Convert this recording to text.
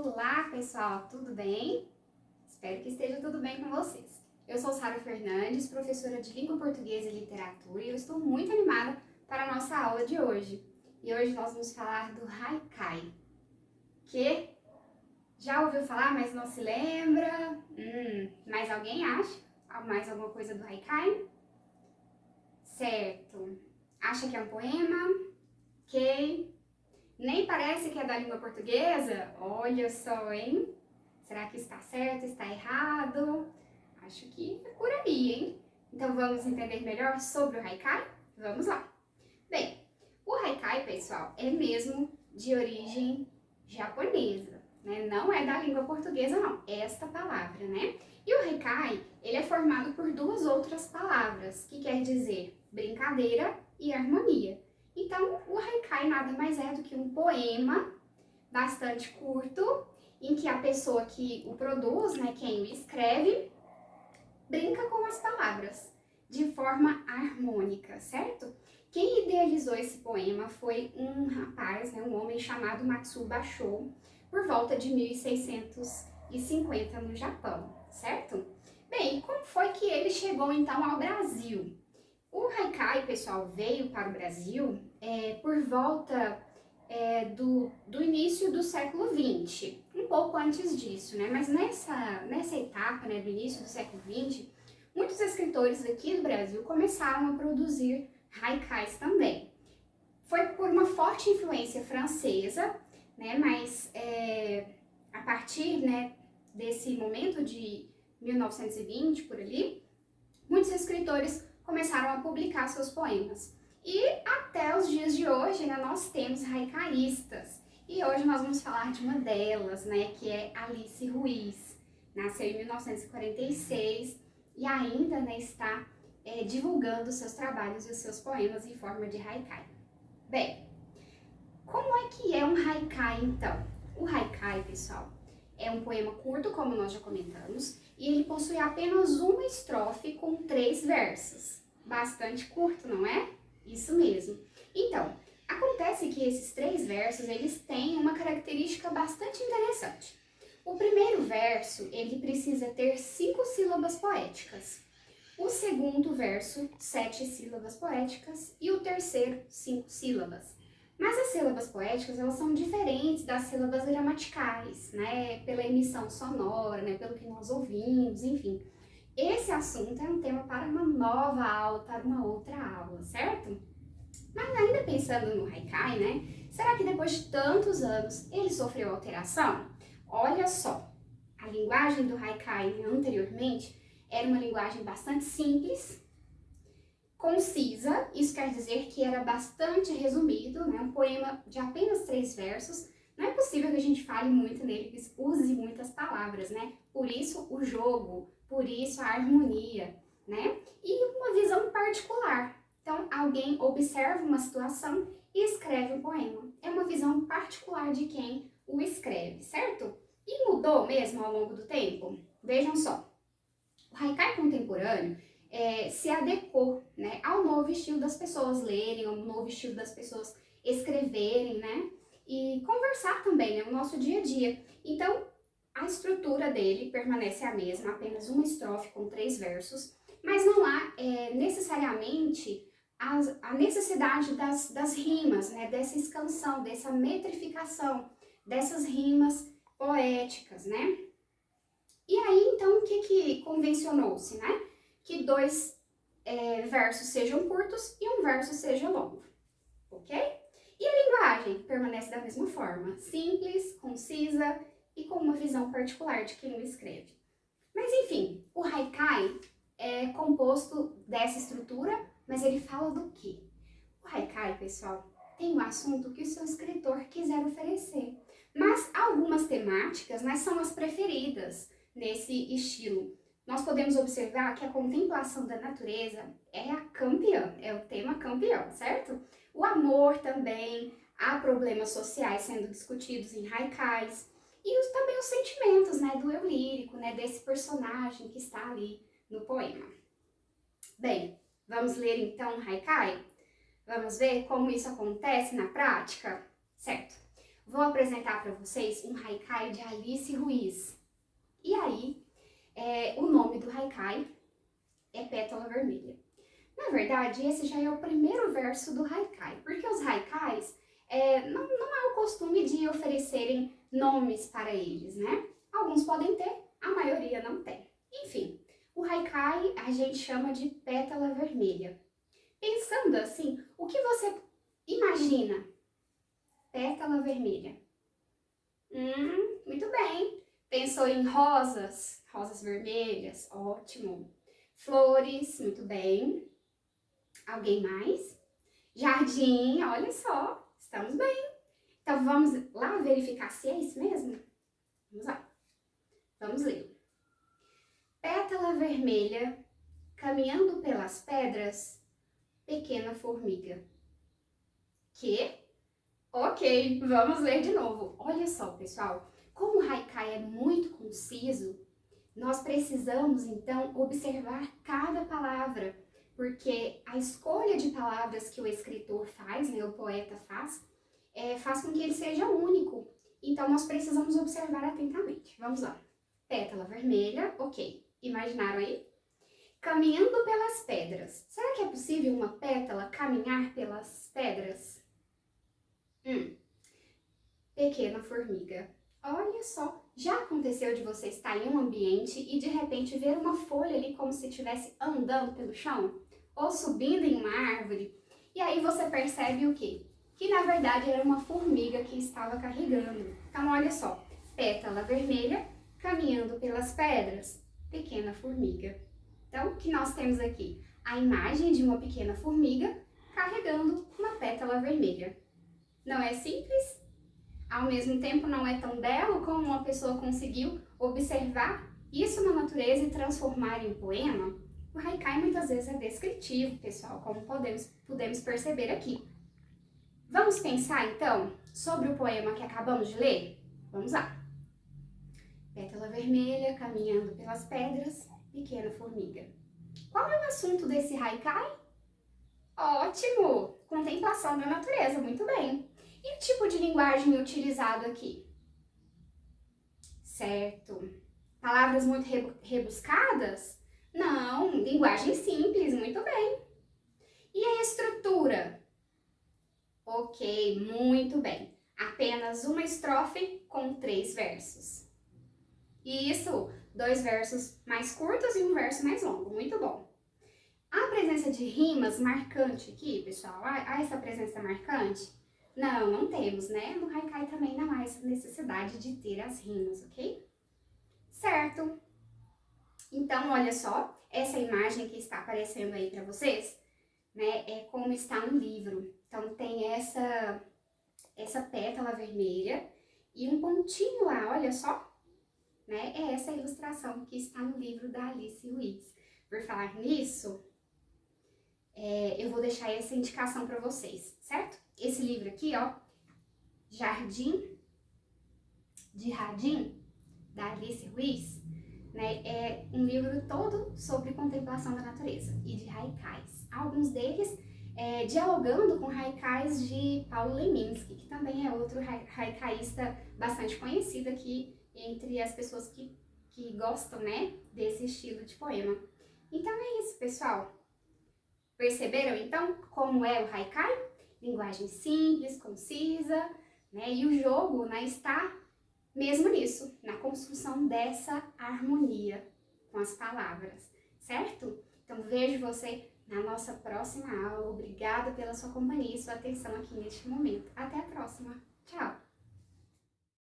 Olá, pessoal, tudo bem? Espero que esteja tudo bem com vocês. Eu sou Sara Fernandes, professora de Língua Portuguesa e Literatura, e eu estou muito animada para a nossa aula de hoje. E hoje nós vamos falar do haikai, que já ouviu falar, mas não se lembra? Mais alguém acha? Mais alguma coisa do haikai? Certo. Acha que é um poema? Ok. Nem parece que é da língua portuguesa? Olha só, hein? Será que está certo, está errado? Acho que é por aí, hein? Então vamos entender melhor sobre o haikai? Vamos lá. Bem, o haikai, pessoal, é mesmo de origem japonesa, né? Não é da língua portuguesa, não. Esta palavra, né? E o haikai, ele é formado por duas outras palavras, que quer dizer brincadeira e harmonia. Então, o haikai nada mais é do que um poema bastante curto, em que a pessoa que o produz, né, quem o escreve, brinca com as palavras de forma harmônica, certo? Quem idealizou esse poema foi um rapaz, né, um homem chamado Matsuo Bashou, por volta de 1650 no Japão, certo? Bem, como foi que ele chegou então ao Brasil? O haikai, pessoal, veio para o Brasil por volta do início do século XX, um pouco antes disso, né? Mas nessa etapa, né, do início do século XX, muitos escritores aqui do Brasil começaram a produzir haikais também. Foi por uma forte influência francesa, né? Mas a partir, né, desse momento de 1920, por ali, muitos escritores começaram a publicar seus poemas. E até os dias de hoje, né, nós temos haikaístas. E hoje nós vamos falar de uma delas, né, que é Alice Ruiz. Nasceu em 1946 e ainda, né, está divulgando seus trabalhos e os seus poemas em forma de haikai. Bem, como é que é um haikai, então? O haikai, pessoal, é um poema curto, como nós já comentamos, e ele possui apenas uma estrofe com 3 versos. Bastante curto, não é? Isso mesmo. Então, acontece que esses 3 versos, eles têm uma característica bastante interessante. O primeiro verso, ele precisa ter 5 sílabas poéticas. O segundo verso, 7 sílabas poéticas. E o terceiro, 5 sílabas. Mas as sílabas poéticas, elas são diferentes das sílabas gramaticais, né? Pela emissão sonora, né? Pelo que nós ouvimos, enfim. Esse assunto é um tema para uma nova aula, para uma outra aula, certo? Mas ainda pensando no haikai, né? Será que depois de tantos anos ele sofreu alteração? Olha só, a linguagem do haikai anteriormente era uma linguagem bastante simples, concisa, isso quer dizer que era bastante resumido, né? Um poema de apenas 3 versos. Não é possível que a gente fale muito nele, que use muitas palavras, né? Por isso o jogo, por isso a harmonia, né? E uma visão particular. Então, alguém observa uma situação e escreve um poema. É uma visão particular de quem o escreve, certo? E mudou mesmo ao longo do tempo? Vejam só, o haikai contemporâneo se adequou, né, ao novo estilo das pessoas lerem, ao novo estilo das pessoas escreverem, né, e conversar também, né, o nosso dia a dia. Então, a estrutura dele permanece a mesma, apenas uma estrofe com 3 versos, mas não há necessariamente a necessidade das rimas, né, dessa escansão, dessa metrificação, dessas rimas poéticas, né. E aí, então, o que convencionou-se, né? Que 2 versos sejam curtos e um verso seja longo, ok? E a linguagem permanece da mesma forma, simples, concisa e com uma visão particular de quem o escreve. Mas enfim, o haikai é composto dessa estrutura, mas ele fala do quê? O haikai, pessoal, tem um assunto que o seu escritor quiser oferecer, mas algumas temáticas, né, são as preferidas nesse estilo. Nós podemos observar que a contemplação da natureza é a campeã, é o tema campeão, certo? O amor também, há problemas sociais sendo discutidos em haikais, e também os sentimentos, né, do eu lírico, né, desse personagem que está ali no poema. Bem, vamos ler então o haikai? Vamos ver como isso acontece na prática? Certo. vou apresentar para vocês um haikai de Alice Ruiz. E aí, o nome do haikai é Pétala Vermelha. Na verdade, esse já é o primeiro verso do haikai, porque os haikais não é o costume de oferecerem nomes para eles, né? Alguns podem ter, a maioria não tem. Enfim, o haikai a gente chama de Pétala Vermelha. Pensando assim, o que você imagina? Pétala vermelha. Muito bem. Pensou em rosas? Rosas vermelhas, ótimo. Flores, muito bem. Alguém mais? Jardim, olha só, estamos bem. Então vamos lá verificar se é isso mesmo? Vamos lá. Vamos ler. Pétala vermelha, caminhando pelas pedras, pequena formiga. Que? Ok, vamos ler de novo. Olha só, pessoal, como o haikai é muito conciso, nós precisamos então observar cada palavra, porque a escolha de palavras que o escritor faz, né, o poeta faz com que ele seja único. Então nós precisamos observar atentamente. Vamos lá. Pétala vermelha, ok. Imaginaram aí? Caminhando pelas pedras. Será que é possível uma pétala caminhar pelas pedras? Pequena formiga. Olha só, já aconteceu de você estar em um ambiente e de repente ver uma folha ali como se estivesse andando pelo chão? Ou subindo em uma árvore? E aí você percebe o quê? Que na verdade era uma formiga que estava carregando. Então olha só, pétala vermelha caminhando pelas pedras, pequena formiga. Então o que nós temos aqui? A imagem de uma pequena formiga carregando uma pétala vermelha. Não é simples? Ao mesmo tempo não é tão belo como uma pessoa conseguiu observar isso na natureza e transformar em um poema? O haikai muitas vezes é descritivo, pessoal, como podemos perceber aqui. Vamos pensar então sobre o poema que acabamos de ler? Vamos lá. Pétala vermelha caminhando pelas pedras, pequena formiga. Qual é o assunto desse haikai? Ótimo! Contemplação da natureza, muito bem. E o tipo de linguagem utilizado aqui? Certo. Palavras muito rebuscadas? Não, linguagem simples, muito bem. E a estrutura? Ok, muito bem. Apenas uma estrofe com 3 versos. Isso, 2 versos mais curtos e um verso mais longo, muito bom. A presença de rimas marcante aqui, pessoal, há essa presença marcante? Não, não temos, né? No haikai também não há essa necessidade de ter as rimas, ok? Certo. Então, olha só, essa imagem que está aparecendo aí para vocês, né, é como está no livro. Então, tem essa pétala vermelha e um pontinho lá, olha só, né? É essa ilustração que está no livro da Alice Ruiz. Por falar nisso, eu vou deixar essa indicação para vocês, certo? Esse livro aqui, ó, Jardim de Radim, da Alice Ruiz, né, é um livro todo sobre contemplação da natureza e de haikais. Alguns deles dialogando com haikais de Paulo Leminski, que também é outro haikaísta bastante conhecido aqui entre as pessoas que gostam, né, desse estilo de poema. Então é isso, pessoal. Perceberam, então, como é o haikai? Linguagem simples, concisa, né? E o jogo, né, está mesmo nisso, na construção dessa harmonia com as palavras, certo? Então, vejo você na nossa próxima aula. Obrigada pela sua companhia e sua atenção aqui neste momento. Até a próxima. Tchau!